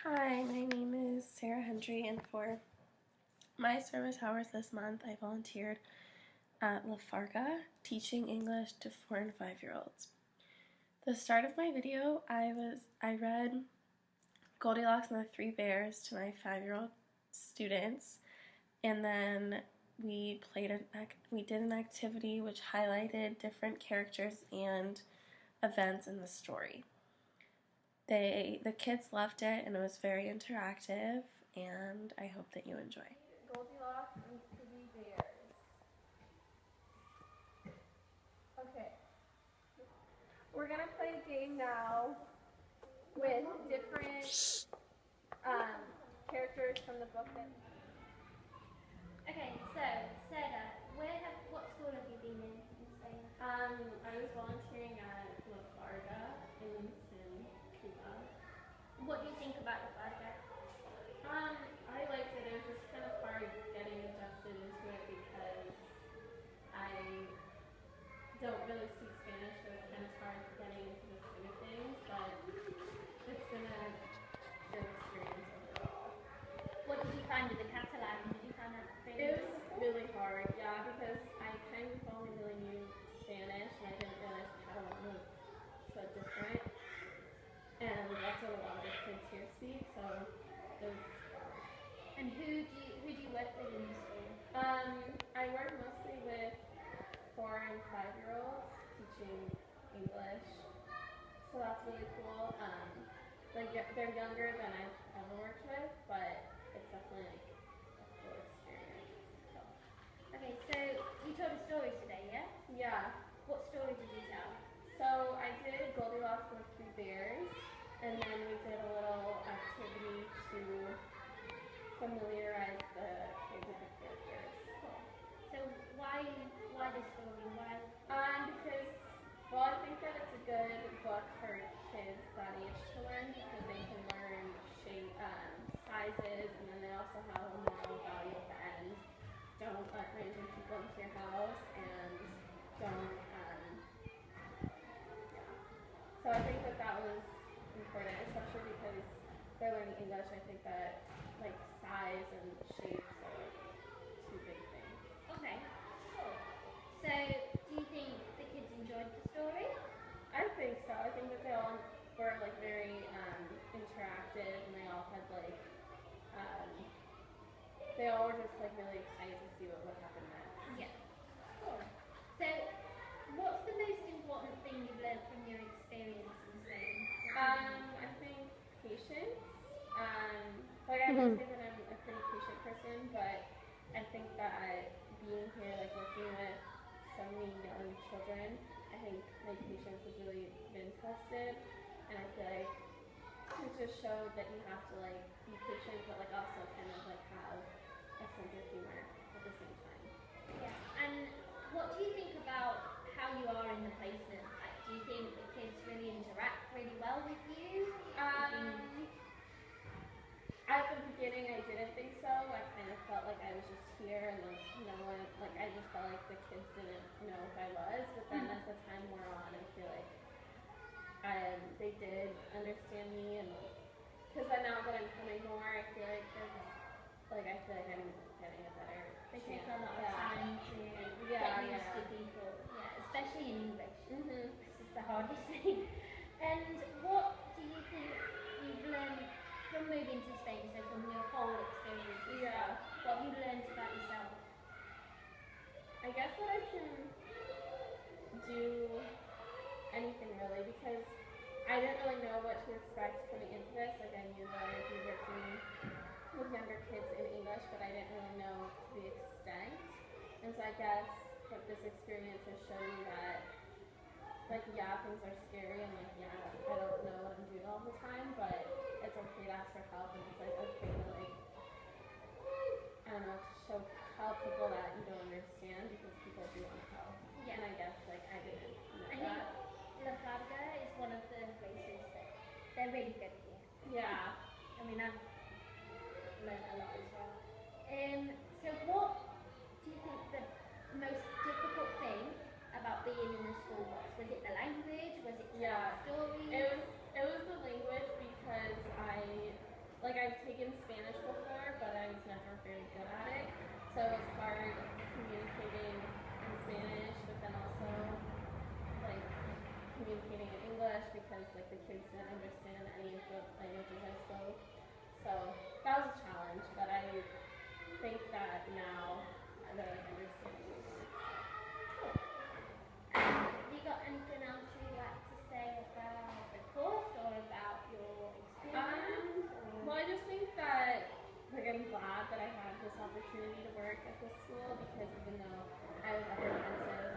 Hi, my name is Sarah Hendry, and for my service hours this month, I volunteered at La Farga teaching English to 4 and 5-year-olds. The start of my video, I read Goldilocks and the Three Bears to my 5-year-old students, and then we did an activity which highlighted different characters and events in the story. The kids loved it, and it was very interactive, and I hope that you enjoy. Goldilocks and Three Bears. Okay. We're going to play a game now with different characters from the book. Okay, so Sarah, what school have you been in Spain? I was volunteering at La Farga in Cuba. What do you think about the project? I liked it. It was just kind of hard getting adjusted into it because I don't really speak Spanish, so it's kind of hard getting into the swing of things, but it's been a good experience overall. What did you find with the Catalan? Did you find that It was really hard, yeah, because I kind of only really knew Spanish, and I didn't realize Catalan was so different. And that's what a lot of the kids here speak, so it was hard. And who do you work with in the school? I work mostly with 4 and 5-year-olds teaching English, so that's really cool. They're younger than I've ever worked with, but it's definitely like a cool experience. So. Okay, so you told a story today, yeah? Yeah. What story did you tell? So I did Goldilocks and the Three Bears, and then we did a little activity to familiarize the kids with the characters. Cool. So why this story? Why? Because, well, I think that it's a good book for kids that age to learn because they can learn shape, sizes, and then they also have a moral value at the end. Don't let random people into your house, and don't, So I think that was important, especially because they're learning English. I think that like size and shapes are like 2 big things. Okay, cool. So do you think the kids enjoyed the story? I think so. I think that they all were like very interactive, and they all had like they all were just like really excited to see what would happen next. Yeah. Cool. So what's the most important thing you've learned from your experience in Spain? I think patience. I would say that I'm a pretty patient person, but I think that being here, like working with so many young children, I think my patience has really been tested, and I feel like it just showed that you have to like be patient, but like also kind of like have a sense of humor at the same time. Yeah. And what do you think about how you are in the placement? Like, do you think the kids really interact really well with you? At the beginning, I didn't think so. I kind of felt like I was just here, and like no one, like I just felt like the kids didn't know if I was. But then as the time wore on, I feel like they did understand me, and because now that I'm coming more, I feel like I feel like I'm getting a better. They take a lot of time to get used to people. Yeah, especially in English. This is the hardest thing. And what do you think you've learned from moving to Spain, so from your whole experience? What have you learned about yourself? I guess that I can do anything really, because I didn't really know what to expect coming into this. Like I knew that I'd be working with younger kids in English, but I didn't really know to the extent. And so I guess that this experience has shown me that like things are scary, and like I don't know what I'm doing all the time, but it's okay to ask for help, and it's like okay to like I don't know, to tell people that you don't understand, because people do want to help. Yeah. And I guess like I didn't know I that. think La Farga is one of the places that they're really good here. Yeah. I mean, I've learned a lot as well. So what do you think the most difficult thing about being in the school was? Was it the language? Was it the story? It was the language, because I I've taken Spanish before, but I was never very good at it. So it's hard communicating in Spanish, but then also like communicating in English because like the kids didn't understand any of the languages I spoke. So that was a challenge, but I think that now I really understand it more. Have you got anything else you'd like to say about the course or about your experience? Well, I just think that like I'm glad that I had this opportunity to work at this school because even though I was apprehensive